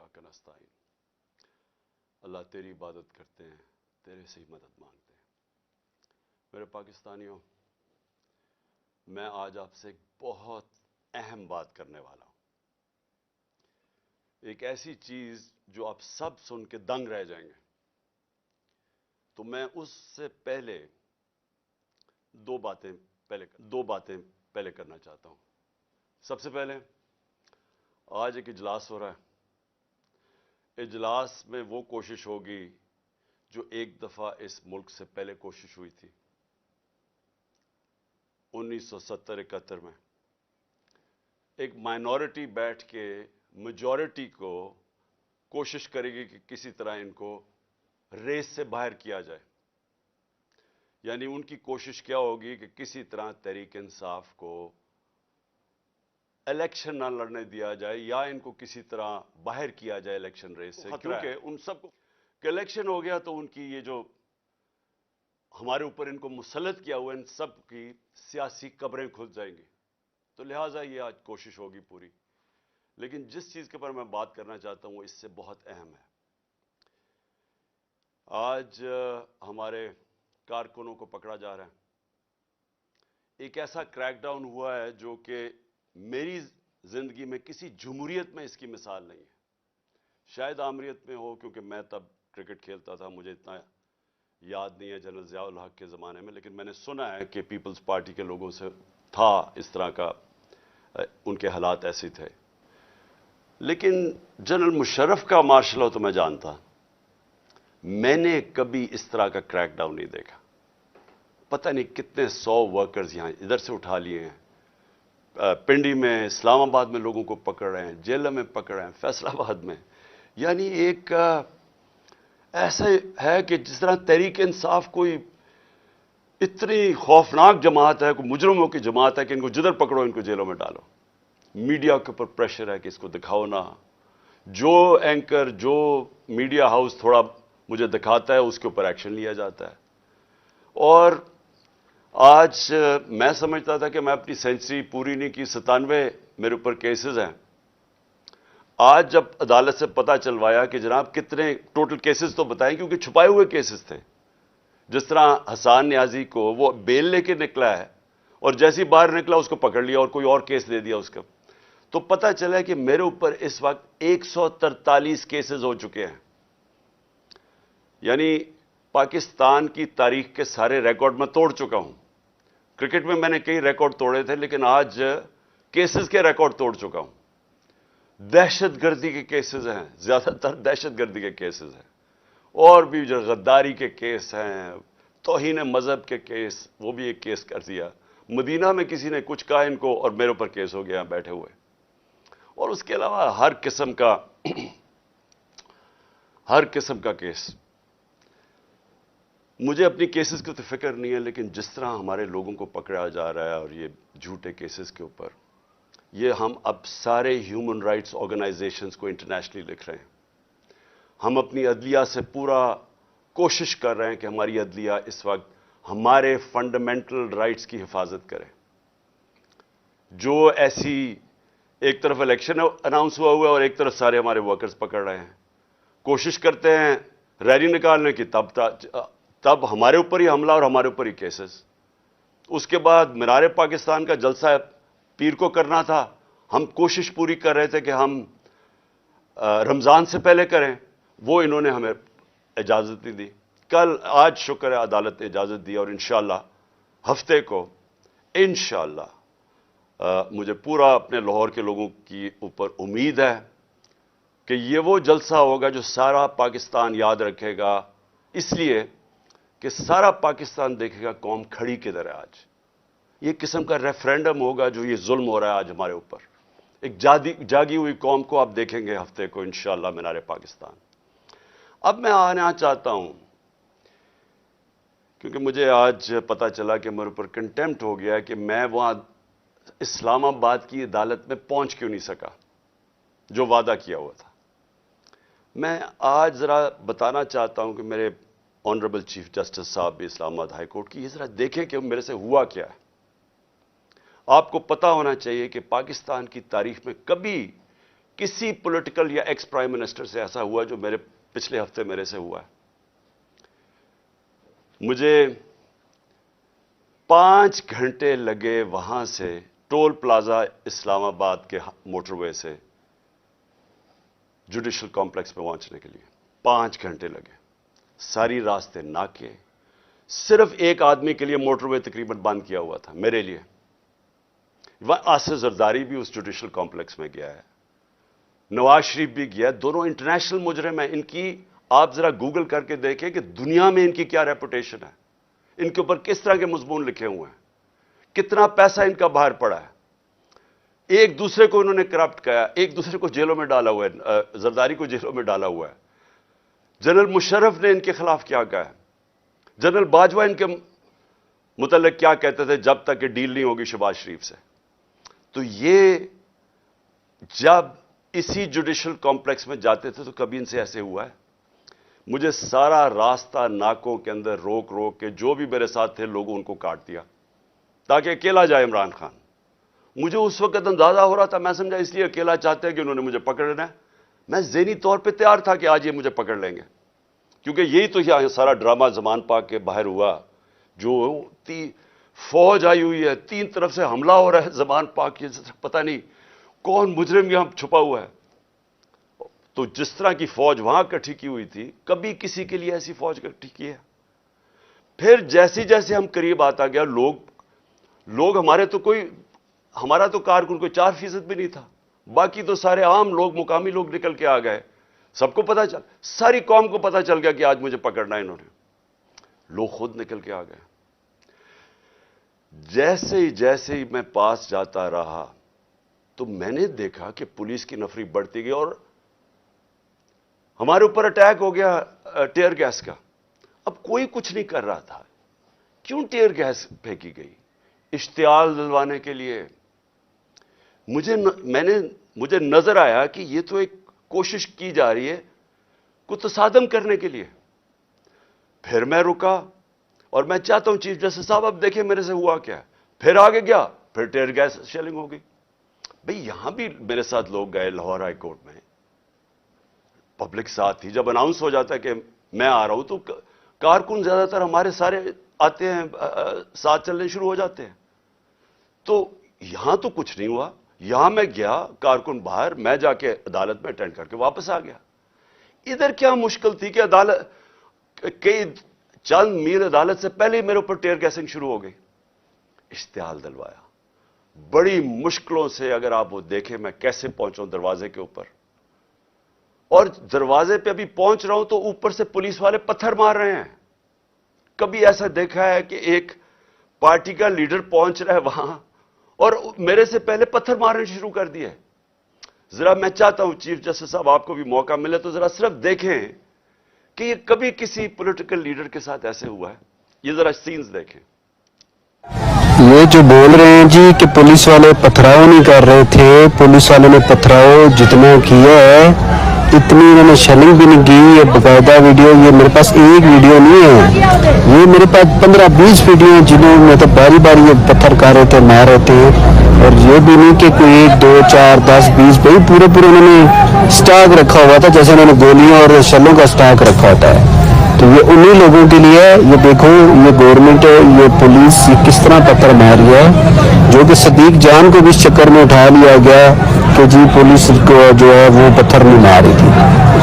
इय्याका नस्ताईन। अल्लाह तेरी इबादत करते हैं, तेरे से ही मदद मांगते हैं। मेरे पाकिस्तानियों, मैं आज आपसे एक बहुत अहम बात करने वाला हूं। एक ऐसी चीज जो आप सब सुन के दंग रह जाएंगे। तो मैं उससे पहले दो बातें पहले करना चाहता हूं। सबसे पहले, आज एक इजलास हो रहा है। इजलास में वो कोशिश होगी जो एक दफा इस मुल्क से पहले कोशिश हुई थी 1970-71 में। एक माइनॉरिटी बैठ के मेजॉरिटी को कोशिश करेगी कि किसी तरह इनको रेस से बाहर किया जाए। यानी उनकी कोशिश क्या होगी कि किसी तरह तहरीक इंसाफ को इलेक्शन ना लड़ने दिया जाए या इनको किसी तरह बाहर किया जाए इलेक्शन रेस से, क्योंकि उन सबको कि इलेक्शन हो गया तो उनकी ये जो हमारे ऊपर इनको मुसल्लत किया हुआ इन सब की सियासी कब्रें खुल जाएंगी। तो लिहाजा ये आज कोशिश होगी पूरी। लेकिन जिस चीज के पर मैं बात करना चाहता हूं वो इससे बहुत अहम है। आज हमारे कारकुनों को पकड़ा जा रहा है। एक ऐसा क्रैकडाउन हुआ है जो कि मेरी जिंदगी में किसी जमहूरियत में इसकी मिसाल नहीं है। शायद आमरीत में हो, क्योंकि मैं तब क्रिकेट खेलता था, मुझे इतना याद नहीं है जनरल ज़िया-उल हक के ज़माने में, लेकिन मैंने सुना है कि पीपल्स पार्टी के लोगों से था इस तरह का, उनके हालात ऐसे थे। लेकिन जनरल मुशर्रफ का मार्शल लॉ तो मैं जानता, मैंने कभी इस तरह का क्रैकडाउन नहीं देखा। पता नहीं कितने 100 वर्कर्स यहां इधर से उठा लिए हैं, पिंडी में, इस्लामाबाद में लोगों को पकड़ रहे हैं, जेल में पकड़ रहे हैं, फैसलाबाद में। यानी एक ऐसा है कि जिस तरह तहरीक इंसाफ कोई इतनी खौफनाक जमात है, कोई मुजरमों की जमात है कि इनको जिधर पकड़ो इनको जेलों में डालो। मीडिया के ऊपर प्रेशर है कि इसको दिखाओ ना। जो एंकर, जो मीडिया हाउस थोड़ा मुझे दिखाता है उसके ऊपर एक्शन लिया जाता है। और आज मैं समझता था कि मैं अपनी सेंचुरी पूरी नहीं की, 97 मेरे ऊपर केसेस हैं। आज जब अदालत से पता चलवाया कि जनाब कितने टोटल केसेस तो बताएं, क्योंकि छुपाए हुए केसेस थे। जिस तरह हसान न्याजी को वो बेल लेके निकला है और जैसे ही बाहर निकला उसको पकड़ लिया और कोई और केस दे दिया उसका। तो पता चला कि मेरे ऊपर इस वक्त 143 केसेस हो चुके हैं। यानी पाकिस्तान की तारीख के सारे रिकॉर्ड मैं तोड़ चुका हूं। क्रिकेट में मैंने कई रिकॉर्ड तोड़े थे, लेकिन आज केसेस के रिकॉर्ड तोड़ चुका हूं। दहशतगर्दी के केसेस हैं, ज्यादातर दहशतगर्दी के केसेस हैं, और भी जो गद्दारी के केस हैं, तौहीन मजहब के केस, वो भी एक केस कर दिया। मदीना में किसी ने कुछ कहा इनको और मेरे ऊपर केस हो गया बैठे हुए। और उसके अलावा हर किस्म का केस। मुझे अपनी केसेस की तो फिक्र नहीं है, लेकिन जिस तरह हमारे लोगों को पकड़ा जा रहा है और ये झूठे केसेस के ऊपर, ये हम अब सारे ह्यूमन राइट्स ऑर्गेनाइजेशंस को इंटरनेशनली लिख रहे हैं। हम अपनी अदलिया से पूरा कोशिश कर रहे हैं कि हमारी अदलिया इस वक्त हमारे फंडामेंटल राइट्स की हिफाजत करे। जो ऐसी एक तरफ इलेक्शन अनाउंस हुआ हुआ है और एक तरफ सारे हमारे वर्कर्स पकड़ रहे हैं, कोशिश करते हैं रैली निकालने की, तब हमारे ऊपर ही हमला और हमारे ऊपर ही केसेस। उसके बाद मीनार पाकिस्तान का जलसा पीर को करना था, हम कोशिश पूरी कर रहे थे कि हम रमजान से पहले करें, वो इन्होंने हमें इजाजत नहीं दी। आज शुक्र है अदालत ने इजाजत दी और इंशाअल्लाह हफ्ते को इंशाअल्लाह मुझे पूरा अपने लाहौर के लोगों की ऊपर उम्मीद है कि ये वो जलसा होगा जो सारा पाकिस्तान याद रखेगा, इसलिए कि सारा पाकिस्तान देखेगा कौम खड़ी किधर है। आज ये किस्म का रेफरेंडम होगा जो ये जुल्म हो रहा है आज हमारे ऊपर। एक जागी हुई कौम को आप देखेंगे हफ्ते को इंशाअल्लाह मीनार पाकिस्तान। अब मैं आना चाहता हूं, क्योंकि मुझे आज पता चला कि मेरे ऊपर कंटेम्प्ट हो गया कि मैं वहां इस्लामाबाद की अदालत में पहुंच क्यों नहीं सका जो वादा किया हुआ था। मैं आज जरा बताना चाहता हूं कि मेरे ऑनरेबल चीफ जस्टिस साहब भी इस्लामाबाद हाई कोर्ट की, ये जरा देखें कि मेरे से हुआ क्या है। आपको पता होना चाहिए कि पाकिस्तान की तारीख में कभी کسی پولیٹیکل یا ایکس پرائم منسٹر سے ایسا ہوا جو میرے پچھلے ہفتے میرے سے ہوا ہے. مجھے 5 گھنٹے لگے وہاں سے ٹول پلازا اسلام آباد کے موٹر وے سے جوڈیشل کمپلیکس پہ پہنچنے کے لیے. 5 گھنٹے لگے. ساری راستے ناکے. صرف ایک آدمی کے لیے موٹر وے تقریباً بند کیا ہوا تھا, میرے لیے. آصف زرداری بھی اس جوڈیشل کمپلیکس میں گیا ہے, نواز شریف بھی گیا. دونوں انٹرنیشنل مجرم ہیں. ان کی آپ ذرا گوگل کر کے دیکھیں کہ دنیا میں ان کی کیا ریپوٹیشن ہے, ان کے اوپر کس طرح کے مضمون لکھے ہوئے ہیں, کتنا پیسہ ان کا باہر پڑا ہے. ایک دوسرے کو انہوں نے کرپٹ کیا, ایک دوسرے کو جیلوں میں ڈالا ہوا ہے. زرداری کو جیلوں میں ڈالا ہوا ہے. جنرل مشرف نے ان کے خلاف کیا کہا ہے, جنرل باجوہ ان کے متعلق کیا کہتے تھے جب تک کہ ڈیل نہیں ہوگی شہباز شریف سے. تو یہ جب اسی جوڈیشل کمپلیکس میں جاتے تھے تو کبھی ان سے ایسے ہوا ہے. مجھے سارا راستہ ناکوں کے اندر روک روک کے جو بھی میرے ساتھ تھے لوگوں ان کو کاٹ دیا تاکہ اکیلا جائے عمران خان. مجھے اس وقت اندازہ ہو رہا تھا, میں سمجھا اس لیے اکیلا چاہتے ہیں کہ انہوں نے مجھے پکڑنا ہے. میں ذہنی طور پہ تیار تھا کہ آج یہ مجھے پکڑ لیں گے, کیونکہ یہی تو یہاں سارا ڈرامہ زمان پاک کے باہر ہوا. جو فوج آئی ہوئی ہے, 3 طرف سے حملہ ہو رہا ہے زمان پاک کی, پتہ نہیں کون مجرم یہاں چھپا ہوا ہے. تو جس طرح کی فوج وہاں اکٹھی کی ہوئی تھی, کبھی کسی کے لیے ایسی فوج اکٹھی کی ہے. پھر جیسے جیسے ہم قریب آتا گیا, لوگ ہمارا تو کارکن کوئی 4% بھی نہیں تھا, باقی تو سارے عام لوگ, مقامی لوگ نکل کے آ گئے. سب کو پتا چل, ساری قوم کو پتا چل گیا کہ آج مجھے پکڑنا ہے انہوں نے. لوگ خود نکل کے آ گئے. جیسے ہی میں پاس جاتا رہا تو میں نے دیکھا کہ پولیس کی نفری بڑھتی گئی اور ہمارے اوپر اٹیک ہو گیا ٹیئر گیس کا. اب کوئی کچھ نہیں کر رہا تھا. کیوں ٹیئر گیس پھینکی گئی؟ اشتعال دلوانے کے لیے. مجھے نظر آیا کہ یہ تو ایک کوشش کی جا رہی ہے کو تصادم کرنے کے لیے. پھر میں رکا اور میں چاہتا ہوں چیف جسٹس صاحب اب دیکھیں میرے سے ہوا کیا. پھر آگے گیا, پھر ٹیئر گیس شیلنگ ہو گئی. بھئی یہاں بھی میرے ساتھ لوگ گئے لاہور ہائی کورٹ میں, پبلک ساتھ تھی. جب اناؤنس ہو جاتا ہے کہ میں آ رہا ہوں تو کارکن زیادہ تر ہمارے سارے آتے ہیں, ساتھ چلنے شروع ہو جاتے ہیں. تو یہاں تو کچھ نہیں ہوا. یہاں میں گیا, کارکن باہر, میں جا کے عدالت میں اٹینڈ کر کے واپس آ گیا. ادھر کیا مشکل تھی کہ کئی چند میل عدالت سے پہلے ہی میرے اوپر ٹیئر گیسنگ شروع ہو گئی. اشتعال دلوایا بڑی مشکلوں سے. اگر آپ وہ دیکھیں میں کیسے پہنچا دروازے کے اوپر, اور دروازے پہ ابھی پہنچ رہا ہوں تو اوپر سے پولیس والے پتھر مار رہے ہیں. کبھی ایسا دیکھا ہے کہ ایک پارٹی کا لیڈر پہنچ رہا ہے وہاں اور میرے سے پہلے پتھر مارنے شروع کر دیے. ذرا میں چاہتا ہوں چیف جسٹس صاحب آپ کو بھی موقع ملے تو ذرا صرف دیکھیں کہ یہ کبھی کسی پولیٹیکل لیڈر کے ساتھ ایسے ہوا ہے. یہ ذرا سینز دیکھیں. یہ جو بول رہے ہیں جی کہ پولیس والے پتھراؤ نہیں کر رہے تھے, پولیس والوں نے پتھراؤ جتنا کیا ہے اتنی انہوں نے شیلنگ بھی نہیں کی. یہ باقاعدہ ویڈیو, یہ میرے پاس ایک ویڈیو نہیں ہے, یہ میرے پاس 15-20 ویڈیو ہیں جنہوں میں تو باری باری یہ پتھر کر رہے تھے, مار رہے تھے. اور یہ بھی نہیں کہ کوئی 1 2 4 10 20 بھائی پورے انہوں نے سٹاک رکھا ہوا تھا, جیسے انہوں نے گولیاں اور شلوں کا سٹاک رکھا ہوتا ہے. تو یہ انہی لوگوں کے لیے ہے. یہ دیکھو یہ گورنمنٹ, یہ پولیس یہ کس طرح پتھر مار رہی ہے, جو کہ صدیق جان کو بھی اس چکر میں اٹھا لیا گیا کہ جی پولیس کو جو ہے وہ پتھر نہیں مار رہی تھی.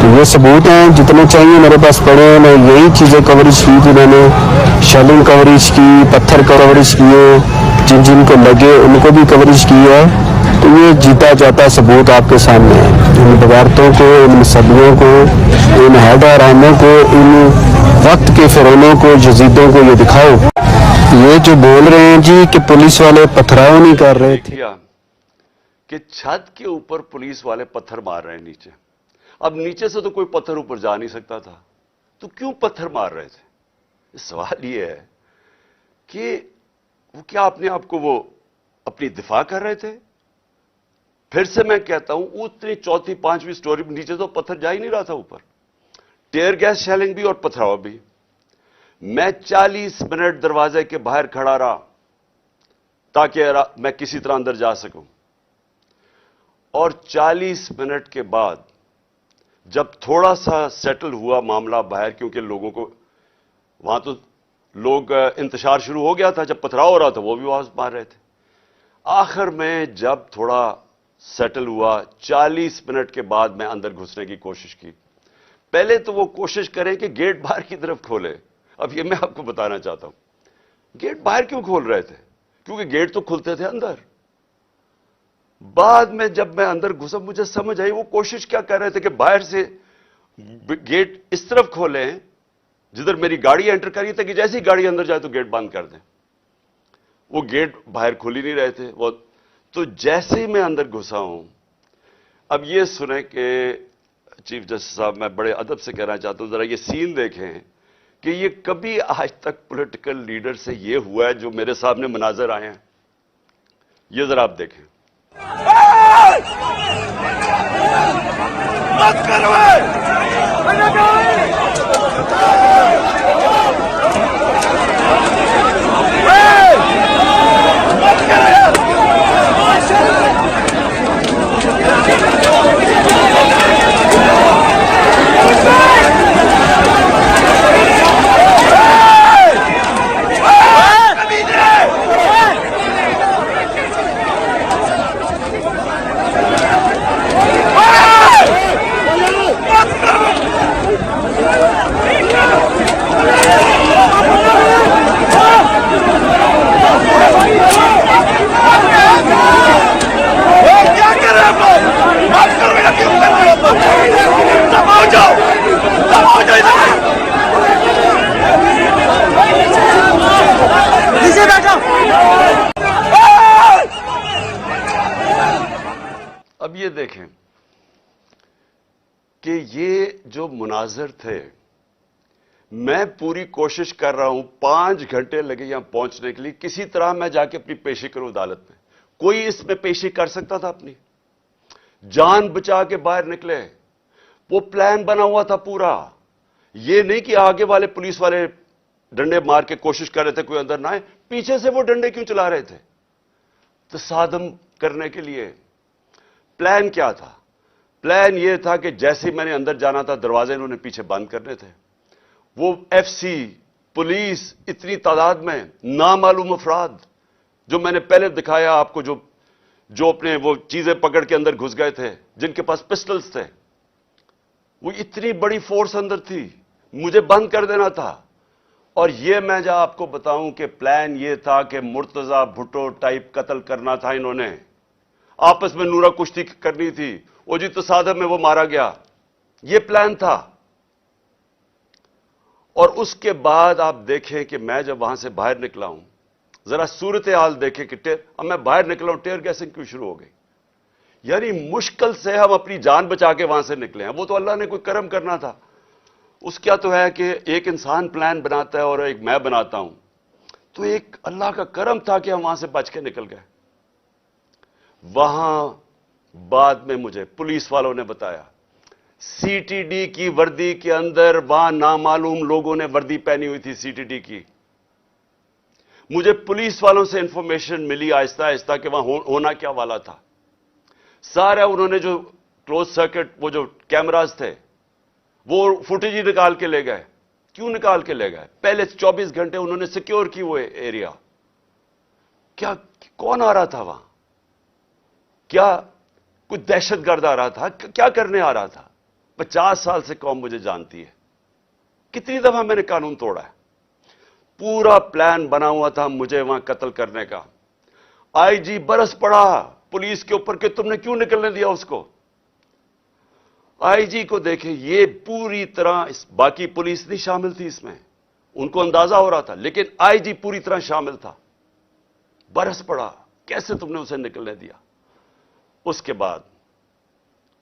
تو یہ ثبوت ہیں جتنے چاہیے میرے پاس پڑے ہیں. میں یہی چیزیں کوریج کی, انہوں نے شیلنگ کوریج کی, پتھر کوریج کیے, جن کو لگے ان کو بھی کوریج کی ہے. تو یہ جیتا جاتا ثبوت آپ کے سامنے ہے. ان بغاوتوں کو, ان صدیوں کو, ان حیدراموں کو, ان وقت کے فرعونوں کو, یزیدوں کو یہ دکھاؤ. یہ جو بول رہے ہیں جی کہ پولیس والے پتھراؤ نہیں کر رہے تھے, کہ چھت کے اوپر پولیس والے پتھر مار رہے ہیں نیچے. اب نیچے سے تو کوئی پتھر اوپر جا نہیں سکتا تھا, تو کیوں پتھر مار رہے تھے؟ سوال یہ ہے کہ وہ کیا اپنے آپ کو وہ اپنی دفاع کر رہے تھے؟ پھر سے میں کہتا ہوں اتنی 4تھی 5ویں سٹوری نیچے تو پتھر جا ہی نہیں رہا تھا اوپر. ٹیئر گیس شیلنگ بھی اور پتھراؤ بھی. میں 40 منٹ دروازے کے باہر کھڑا رہا تاکہ میں کسی طرح اندر جا سکوں. اور 40 منٹ کے بعد جب تھوڑا سا سیٹل ہوا معاملہ باہر، کیونکہ لوگوں کو وہاں تو لوگ انتشار شروع ہو گیا تھا، جب پتھراؤ ہو رہا تھا وہ بھی آواز مار رہے تھے، آخر میں جب تھوڑا سیٹل ہوا 40 منٹ کے بعد میں اندر گھسنے کی کوشش کی۔ پہلے تو وہ کوشش کریں کہ گیٹ باہر کی طرف کھولے۔ اب یہ میں آپ کو بتانا چاہتا ہوں، گیٹ باہر کیوں کھول رہے تھے؟ کیونکہ گیٹ تو کھلتے تھے اندر۔ بعد میں جب میں اندر گھسا مجھے سمجھ آئی وہ کوشش کیا کر رہے تھے کہ باہر سے گیٹ اس طرف کھولیں جدھر میری گاڑی انٹر کری تھی، کہ جیسے ہی گاڑی اندر جائے تو گیٹ بند کر دیں۔ وہ گیٹ باہر کھول ہی نہیں رہے تھے وہ تو جیسے ہی میں اندر گھسا ہوں۔ اب یہ سنیں کہ چیف جسٹس صاحب، میں بڑے ادب سے کہنا چاہتا ہوں، ذرا یہ سین دیکھیں کہ یہ کبھی آج تک پولیٹیکل لیڈر سے یہ ہوا ہے جو میرے سامنے مناظر آئے ہیں۔ یہ ذرا آپ دیکھیں۔ مت کرو اب یہ دیکھیں کہ یہ جو مناظر تھے، میں پوری کوشش کر رہا ہوں، 5 گھنٹے لگے یہاں پہنچنے کے لیے، کسی طرح میں جا کے اپنی پیشی کروں عدالت میں۔ کوئی اس میں پیشی کر سکتا تھا اپنی؟ جان بچا کے باہر نکلے۔ وہ پلان بنا ہوا تھا پورا، یہ نہیں کہ آگے والے پولیس والے ڈنڈے مار کے کوشش کر رہے تھے کوئی اندر نہ آئے، پیچھے سے وہ ڈنڈے کیوں چلا رہے تھے؟ تصادم کرنے کے لیے۔ پلان کیا تھا؟ پلان یہ تھا کہ جیسے میں نے اندر جانا تھا دروازے انہوں نے پیچھے بند کرنے تھے۔ وہ ایف سی، پولیس، اتنی تعداد میں نامعلوم افراد جو میں نے پہلے دکھایا آپ کو، جو اپنے وہ چیزیں پکڑ کے اندر گھس گئے تھے، جن کے پاس پسٹلز تھے، وہ اتنی بڑی فورس اندر تھی، مجھے بند کر دینا تھا۔ اور یہ میں جب آپ کو بتاؤں کہ پلان یہ تھا کہ مرتضی بھٹو ٹائپ قتل کرنا تھا انہوں نے، آپس میں نورا کشتی کرنی تھی، وہ جی تصادم میں وہ مارا گیا، یہ پلان تھا۔ اور اس کے بعد آپ دیکھیں کہ میں جب وہاں سے باہر نکلا ہوں، ذرا صورتحال دیکھیں کہ اب میں باہر نکلا ہوں، ٹیئر گیسنگ کیوں شروع ہو گئی؟ یعنی مشکل سے ہم اپنی جان بچا کے وہاں سے نکلے ہیں۔ وہ تو اللہ نے کوئی کرم کرنا تھا، اس کیا تو ہے کہ ایک انسان پلان بناتا ہے اور ایک میں بناتا ہوں، تو ایک اللہ کا کرم تھا کہ ہم وہاں سے بچ کے نکل گئے۔ وہاں بعد میں مجھے پولیس والوں نے بتایا سی ٹی ڈی کی وردی کے اندر وہاں نامعلوم لوگوں نے وردی پہنی ہوئی تھی سی ٹی ڈی کی۔ مجھے پولیس والوں سے انفارمیشن ملی آہستہ آہستہ کہ وہاں ہونا کیا والا تھا۔ سارا انہوں نے جو کلوز سرکٹ وہ جو کیمراز تھے وہ فوٹیج ہی نکال کے لے گئے۔ کیوں نکال کے لے گئے؟ پہلے 24 گھنٹے انہوں نے سیکیور کی وہ ایریا۔ کیا کون آ رہا تھا وہاں؟ کیا کوئی دہشت گرد آ رہا تھا؟ کیا کرنے آ رہا تھا؟ 50 سال سے قوم مجھے جانتی ہے، کتنی دفعہ میں نے قانون توڑا ہے۔ پورا پلان بنا ہوا تھا مجھے وہاں قتل کرنے کا۔ آئی جی برس پڑا پولیس کے اوپر کہ تم نے کیوں نکلنے دیا اس کو۔ آئی جی کو دیکھیں، یہ پوری طرح باقی پولیس نہیں شامل تھی اس میں، ان کو اندازہ ہو رہا تھا، لیکن آئی جی پوری طرح شامل تھا۔ برس پڑا، کیسے تم نے اسے نکلنے دیا؟ اس کے بعد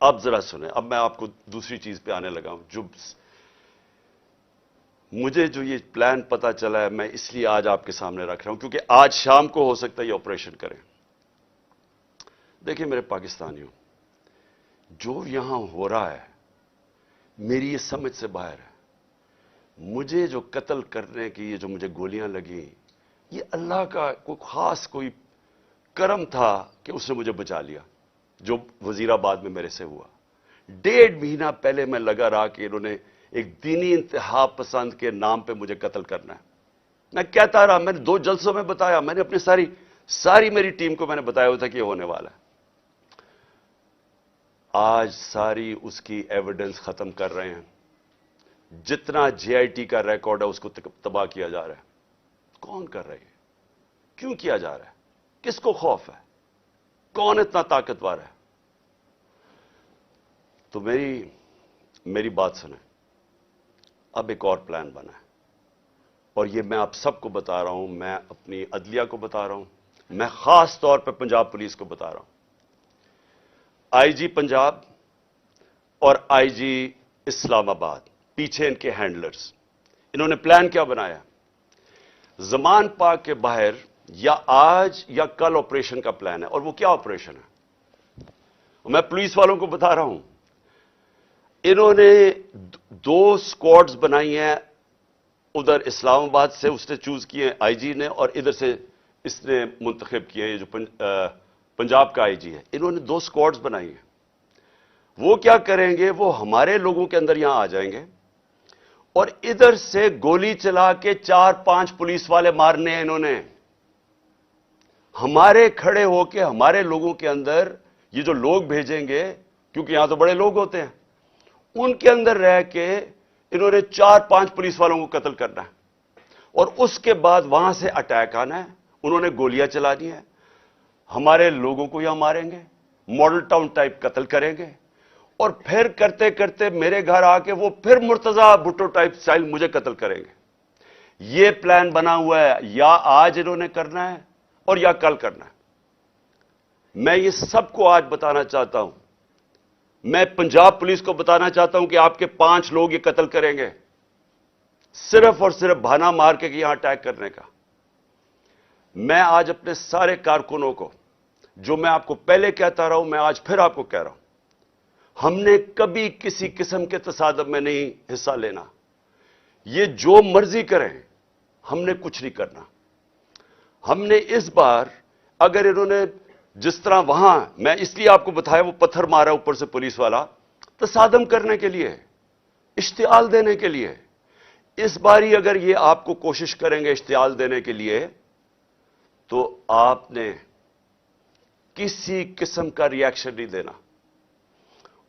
اب ذرا سنیں، اب میں آپ کو دوسری چیز پہ آنے لگا ہوں۔ مجھے جو یہ پلان پتا چلا ہے، میں اس لیے آج آپ کے سامنے رکھ رہا ہوں کیونکہ آج شام کو ہو سکتا ہے یہ آپریشن کریں۔ دیکھیں میرے پاکستانیوں، جو یہاں ہو رہا ہے میری یہ سمجھ سے باہر ہے۔ مجھے جو قتل کرنے کی یہ جو مجھے گولیاں لگیں، یہ اللہ کا کوئی خاص کوئی کرم تھا کہ اس نے مجھے بچا لیا۔ जो वजीराबाद में मेरे से हुआ। 1.5 महीना पहले मैं लगा रहा कि इन्होंने एक दीनी इंतहा पसंद के नाम पे मुझे कत्ल करना है। मैं कहता रहा, मैंने 2 जलसों में बताया, मैंने अपनी सारी मेरी टीम को मैंने बताया हुआ था कि ये होने वाला है। आज सारी उसकी एविडेंस खत्म कर रहे हैं। जितना जेआईटी का रिकॉर्ड है उसको तबाह किया जा रहा है। कौन कर रही है? क्यों किया जा रहा है? किसको खौफ है? कौन इतना ताकतवर है? तो मेरी बात सुने। अब एक और प्लान बना है और ये मैं आप सबको बता रहा हूं, मैं अपनी अदलिया को बता रहा हूं, मैं खास तौर पे पंजाब पुलिस को बता रहा हूं। आईजी पंजाब और आईजी इस्लामाबाद, पीछे इनके हैंडलर्स, इन्होंने प्लान क्या बनाया? ज़मान पाक के बाहर या आज या कल ऑपरेशन का प्लान है। और वो क्या ऑपरेशन है? मैं पुलिस वालों को बता रहा हूं, इन्होंने 2 स्क्वाड्स बनाई हैं। उधर इस्लामाबाद से उसने चूज किए आईजी ने, और इधर से इसने मुंतखब किए हैं, ये जो पंजाब का आईजी है। इन्होंने 2 स्क्वाड्स बनाई हैं। वो क्या करेंगे? वो हमारे लोगों के अंदर यहां आ जाएंगे और इधर से गोली चला के 4-5 पुलिस वाले मारने हैं इन्होंने। हमारे खड़े होके हमारे लोगों के अंदर ये जो लोग भेजेंगे, क्योंकि यहां तो बड़े लोग होते हैं, उनके अंदर रह के इन्होंने 4-5 पुलिस वालों को कत्ल करना है और उसके बाद वहां से अटैक आना है। उन्होंने गोलियां चलानी है, हमारे लोगों को यहां मारेंगे, मॉडल टाउन टाइप कत्ल करेंगे और फिर करते करते मेरे घर आके वो फिर मुर्तजा भुट्टो टाइप स्टाइल मुझे कत्ल करेंगे। ये प्लान बना हुआ है, या आज इन्होंने करना है और या कल करना है। मैं ये सबको आज बताना चाहता हूं। मैं पंजाब पुलिस को बताना चाहता हूं कि आपके 5 लोग ये कत्ल करेंगे, सिर्फ और सिर्फ बहाना मार के कि यहां अटैक करने का। मैं आज अपने सारे कारकुनों को, जो मैं आपको पहले कहता रहा हूं, मैं आज फिर आपको कह रहा हूं, हमने कभी किसी किस्म के तसादम में नहीं हिस्सा लेना। ये जो मर्जी करें, हमने कुछ नहीं करना। हमने इस बार, अगर इन्होंने जिस तरह वहां, मैं इसलिए आपको बताया, वो पत्थर मारा ऊपर से पुलिस वाला, तसादम करने के लिए, इश्तियाल देने के लिए। इस बारी अगर ये आपको कोशिश करेंगे इश्तियाल देने के लिए, तो आपने किसी किस्म का रिएक्शन नहीं देना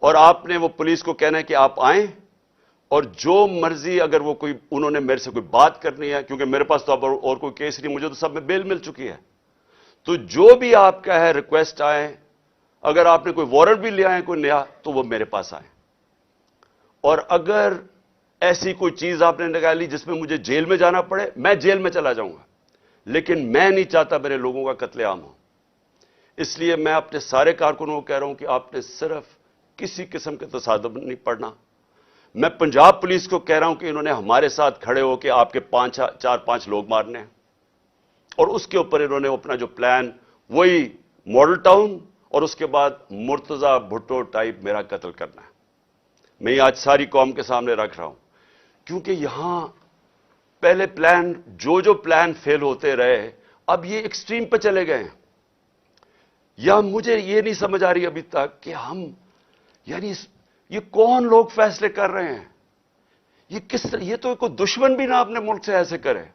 और आपने वो पुलिस को कहना है कि आप आएं और जो मर्जी, अगर वो कोई, उन्होंने मेरे से कोई बात करनी है, क्योंकि मेरे पास तो अब और कोई केस नहीं, मुझे तो सब में बेल मिल चुकी है, तो जो भी आपका है रिक्वेस्ट आए, अगर आपने कोई वारंट भी ले आए कोई नया, तो वो मेरे पास आए। और अगर ऐसी कोई चीज आपने निकाली जिसमें मुझे जेल में जाना पड़े, मैं जेल में चला जाऊंगा, लेकिन मैं नहीं चाहता मेरे लोगों का कत्लेआम हो। इसलिए मैं अपने सारे कारकुनों को कह रहा हूं कि आपने सिर्फ किसी किस्म के तसादम नहीं पड़ना। मैं पंजाब पुलिस को कह रहा हूं कि इन्होंने हमारे साथ खड़े होकर आपके 4-5 लोग मारने हैं और उसके ऊपर इन्होंने अपना जो प्लान, वही मॉडल टाउन और उसके बाद मुर्तजा भुट्टो टाइप मेरा कत्ल करना है। मैं ये आज सारी कौम के सामने रख रहा हूं, क्योंकि यहां पहले प्लान, जो प्लान फेल होते रहे, अब ये एक्सट्रीम पे चले गए हैं। या मुझे ये नहीं समझ आ रही अभी तक कि हम, यानी ये कौन लोग फैसले कर रहे हैं? ये किस तरह, ये तो कोई दुश्मन भी ना अपने मुल्क से ऐसे करे।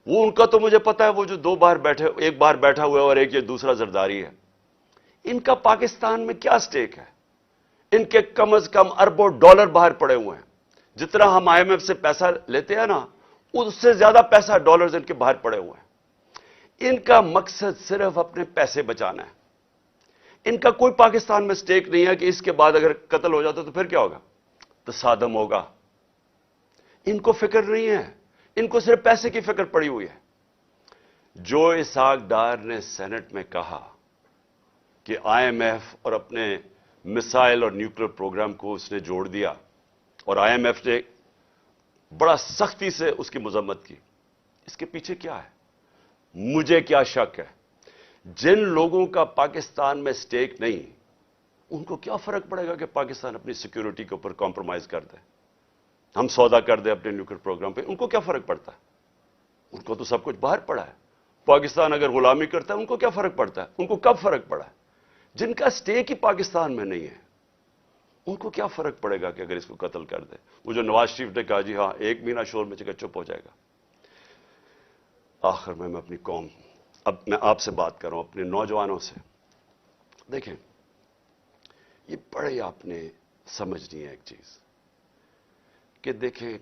वो उनका तो मुझे पता है, वो जो 2 बार बैठे, एक बार बैठा हुआ है और एक ये दूसरा जरदारी है। इनका पाकिस्तान में क्या स्टेक है? इनके कम से कम अरबों डॉलर बाहर पड़े हुए हैं। जितना हम आईएमएफ से पैसा लेते हैं ना, उससे ज्यादा पैसा, डॉलर्स इनके बाहर पड़े हुए हैं। इनका मकसद सिर्फ अपने पैसे बचाना है। इनका कोई पाकिस्तान में स्टेक नहीं है कि इसके बाद अगर कत्ल हो जाता तो फिर क्या होगा, तसादम होगा। इनको फिक्र नहीं है, इनको सिर्फ पैसे की फिक्र पड़ी हुई है। जो इसहाक डार ने सेनेट में कहा कि आईएमएफ और अपने मिसाइल और न्यूक्लियर प्रोग्राम को उसने जोड़ दिया और आईएमएफ ने बड़ा सख्ती से उसकी मजम्मत की, इसके पीछे क्या है? मुझे क्या शक है? जिन लोगों का पाकिस्तान में स्टेक नहीं, उनको क्या फर्क पड़ेगा कि पाकिस्तान अपनी सिक्योरिटी के ऊपर कॉम्प्रोमाइज कर दे, हम सौदा कर दे अपने न्यूक्लियर प्रोग्राम पे? उनको क्या फर्क पड़ता है? उनको तो सब कुछ बाहर पड़ा है। पाकिस्तान अगर गुलामी करता है, उनको क्या फर्क पड़ता है? उनको कब फर्क पड़ा है? जिनका स्टेक ही पाकिस्तान में नहीं है, उनको क्या फर्क पड़ेगा कि अगर इसको कत्ल कर दे। वो जो नवाज शरीफ ने कहा जी हां 1 महीना शोर में चुका चुप हो जाएगा। आखिर में मैं अपनी कौम, अब मैं आपसे बात कर रहा हूं, अपने नौजवानों से। देखें, ये बड़े आपने समझनी है एक चीज कि देखें,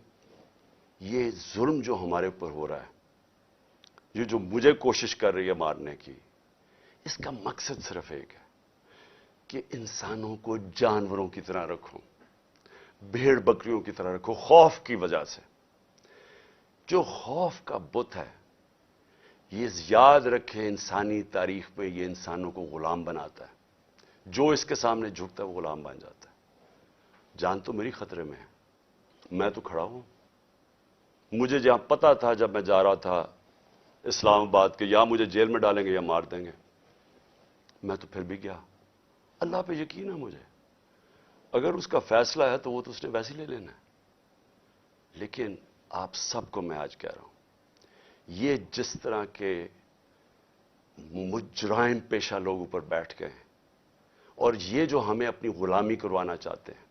ये जुल्म जो हमारे ऊपर हो रहा है, ये जो मुझे कोशिश कर रही है मारने की, इसका मकसद सिर्फ एक है कि इंसानों को जानवरों की तरह रखो, भेड़ बकरियों की तरह रखो, खौफ की वजह से। जो खौफ का बुत है, ये याद रखे, इंसानी तारीख में ये इंसानों को गुलाम बनाता है। जो इसके सामने झुकता है वो गुलाम बन जाता है। जान तो मेरी खतरे में है, मैं तो खड़ा हूं। मुझे जहां पता था जब मैं जा रहा था इस्लामाबाद के, या मुझे जेल में डालेंगे या मार देंगे, मैं तो फिर भी गया। अल्लाह पे यकीन है मुझे, अगर उसका फैसला है तो वो तो उसने वैसे ही ले लेना है। लेकिन आप सबको मैं आज कह रहा हूं, ये जिस तरह के मुजराइम पेशा लोग ऊपर बैठ गए हैं और ये जो हमें अपनी गुलामी करवाना चाहते हैं,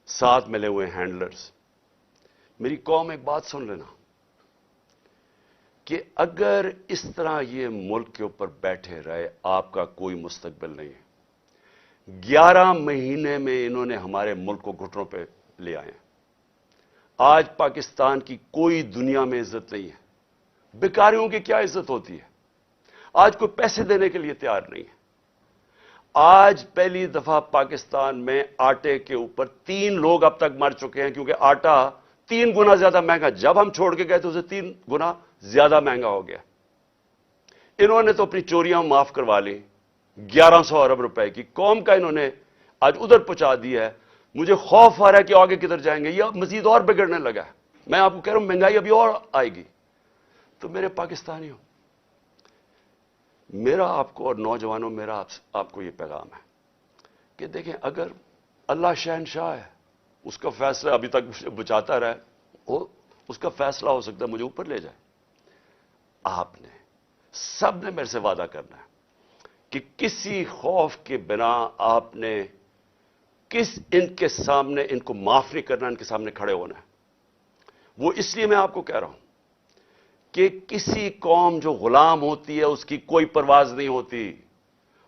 साथ मिले हुए हैंडलर्स, मेरी कौम एक बात सुन लेना कि अगर इस तरह ये मुल्क के ऊपर बैठे रहे, आपका कोई मुस्तकबिल नहीं है। 11 महीने में इन्होंने हमारे मुल्क को घुटनों पे ले आए। आज पाकिस्तान की कोई दुनिया में इज्जत नहीं है। बेकारियों की क्या इज्जत होती है? आज कोई पैसे देने के लिए तैयार नहीं है। आज पहली दफा पाकिस्तान में आटे के ऊपर 3 लोग अब तक मर चुके हैं, क्योंकि आटा 3 गुना ज्यादा महंगा, जब हम छोड़ के गए तो उसे 3 गुना ज्यादा महंगा हो गया। इन्होंने तो अपनी चोरियां माफ करवा ली, 1100 अरब रुपए की कौम का इन्होंने आज उधर पहुंचा दिया है। मुझे खौफ आ रहा है कि आगे किधर जाएंगे, यह मजीद और बिगड़ने लगा है। मैं आपको कह रहा हूं महंगाई अभी और आएगी। तो मेरे पाकिस्तानियों, मेरा आपको और नौजवानों, मेरा आपको यह पैगाम है कि देखें, अगर अल्लाह शहनशाह है, उसका फैसला अभी तक मुझे बचाता रहा, उसका फैसला हो सकता है मुझे ऊपर ले जाए। आपने सबने मेरे से वादा करना है कि किसी खौफ के बिना आपने इनके सामने, इनको माफ नहीं करना, इनके सामने खड़े होना है। वो इसलिए मैं आपको कह रहा हूं कि किसी कौम जो गुलाम होती है उसकी कोई परवाज नहीं होती।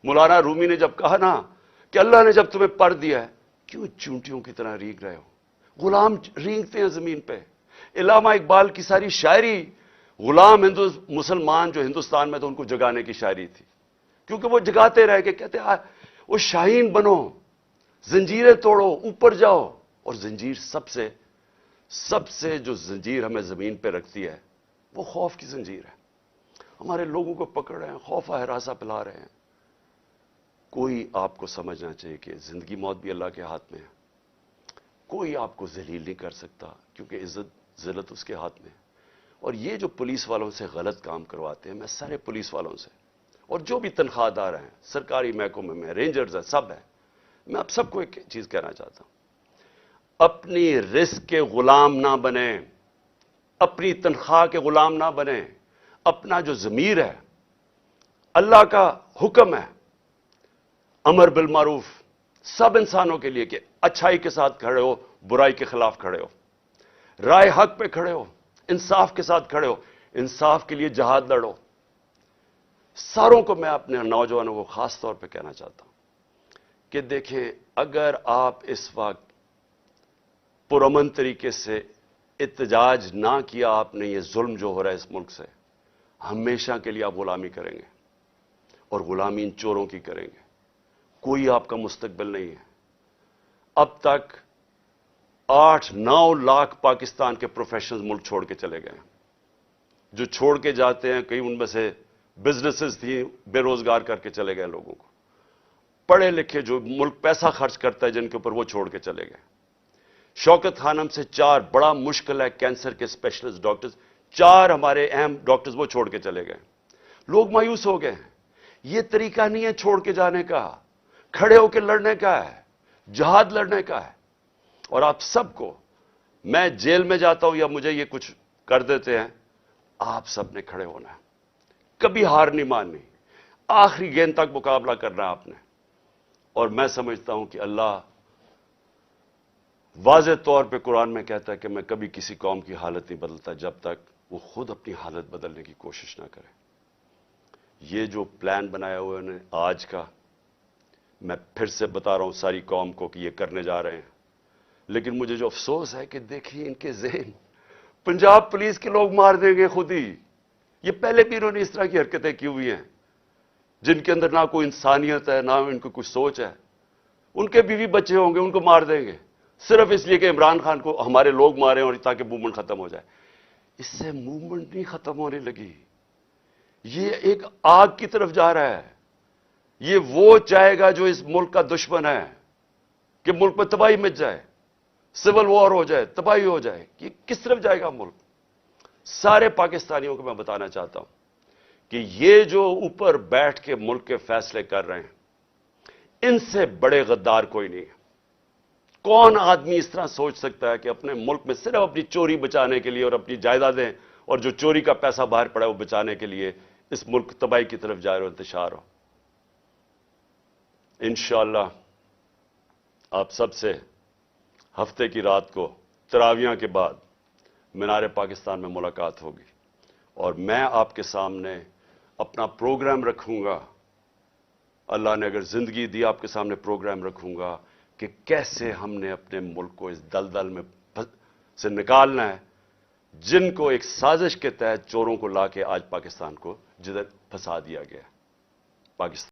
मौलाना रूमी ने जब कहा ना कि अल्लाह ने जब तुम्हें पर दिया है, क्यों चूंटियों की तरह रींग रहे हो? गुलाम रींगते हैं जमीन पे। इलामा इकबाल की सारी शायरी गुलाम मुसलमान जो हिंदुस्तान में तो उनको जगाने की शायरी थी, क्योंकि वो जगाते रह के कहते वो शाहीन बनो, जंजीरें तोड़ो, ऊपर जाओ। और जंजीर सबसे जो जंजीर हमें जमीन पे रखती है वो खौफ की जंजीर है। हमारे लोगों को पकड़ रहे हैं, खौफा हरासा पिला रहे हैं। कोई आपको समझना चाहिए कि जिंदगी मौत भी अल्लाह के हाथ में है। कोई आपको जलील नहीं कर सकता, क्योंकि इज्जत जिल्लत उसके हाथ में है। और ये जो पुलिस वालों से गलत काम करवाते हैं, मैं सारे पुलिस वालों से और जो भी तनख्वाहदार हैं, सरकारी महकमे में रेंजर्स हैं, सब हैं, मैं आप सबको एक चीज कहना चाहता हूं, अपनी रिस्क के गुलाम ना बने, अपनी तनख्वाह के गुलाम ना बने। अपना जो ज़मीर है, अल्लाह का हुक्म है अमर बिल मारूफ सब इंसानों के लिए कि अच्छाई के साथ खड़े हो, बुराई के खिलाफ खड़े हो, राय हक पे खड़े हो, इंसाफ के साथ खड़े हो, इंसाफ के लिए जहाद लड़ो। सारों को मैं अपने नौजवानों को खास तौर पे कहना चाहता हूं कि देखें, अगर आप इस वक्त पुरअमन तरीके से इत्तेजाज ना किया आपने, ये जुल्म जो हो रहा है इस मुल्क से, हमेशा के लिए आप गुलामी करेंगे और गुलामी इन चोरों की करेंगे। कोई आपका मुस्तकबिल नहीं है। अब तक 8-9 लाख पाकिस्तान के प्रोफेशनल्स मुल्क छोड़ के चले गए। जो छोड़ के जाते हैं, कई उनमें से बिजनेसेस थी, बेरोजगार करके चले गए लोगों को। पढ़े लिखे जो मुल्क पैसा खर्च करता है जिनके ऊपर, वो छोड़ के चले गए। शौकत खानम से 4 बड़ा मुश्किल है कैंसर के स्पेशलिस्ट डॉक्टर्स, 4 हमारे अहम डॉक्टर्स वो छोड़ के चले गए। लोग मायूस हो गए। ये तरीका नहीं है छोड़ के जाने का, खड़े होकर लड़ने का है, जहाद लड़ने का है। और आप सबको, मैं जेल में जाता हूं या मुझे ये कुछ कर देते हैं, आप सबने खड़े होना है, कभी हार नहीं माननी, आखिरी गेंद तक मुकाबला करना है आपने। اور میں سمجھتا ہوں کہ اللہ واضح طور پہ قرآن میں کہتا ہے کہ میں کبھی کسی قوم کی حالت نہیں بدلتا جب تک وہ خود اپنی حالت بدلنے کی کوشش نہ کرے. یہ جو پلان بنایا ہوا ہے آج کا، میں پھر سے بتا رہا ہوں ساری قوم کو کہ یہ کرنے جا رہے ہیں. لیکن مجھے جو افسوس ہے کہ دیکھیے ان کے ذہن، پنجاب پولیس کے لوگ مار دیں گے خود ہی. یہ پہلے بھی انہوں نے اس طرح کی حرکتیں کی ہوئی ہیں جن کے اندر نہ کوئی انسانیت ہے، نہ ان کو کوئی سوچ ہے. ان کے بیوی بچے ہوں گے، ان کو مار دیں گے صرف اس لیے کہ عمران خان کو ہمارے لوگ ماریں اور تاکہ موومنٹ ختم ہو جائے. اس سے موومنٹ نہیں ختم ہونے لگی، یہ ایک آگ کی طرف جا رہا ہے. یہ وہ چاہے گا جو اس ملک کا دشمن ہے کہ ملک میں تباہی مچ جائے، سول وار ہو جائے، تباہی ہو جائے. یہ کس طرف جائے گا ملک؟ سارے پاکستانیوں کو میں بتانا چاہتا ہوں کہ یہ جو اوپر بیٹھ کے ملک کے فیصلے کر رہے ہیں، ان سے بڑے غدار کوئی نہیں ہے. کون آدمی اس طرح سوچ سکتا ہے کہ اپنے ملک میں صرف اپنی چوری بچانے کے لیے اور اپنی جائیدادیں اور جو چوری کا پیسہ باہر پڑا ہے وہ بچانے کے لیے اس ملک تباہی کی طرف جائے اور انتشار ہو؟ انشاءاللہ آپ سب سے ہفتے کی رات کو تراویحاں کے بعد مینار پاکستان میں ملاقات ہوگی، اور میں آپ کے سامنے اپنا پروگرام رکھوں گا. اللہ نے اگر زندگی دی آپ کے سامنے پروگرام رکھوں گا کہ کیسے ہم نے اپنے ملک کو اس دلدل میں سے نکالنا ہے جن کو ایک سازش کے تحت چوروں کو لا کے آج پاکستان کو جدھر پھنسا دیا گیا. پاکستان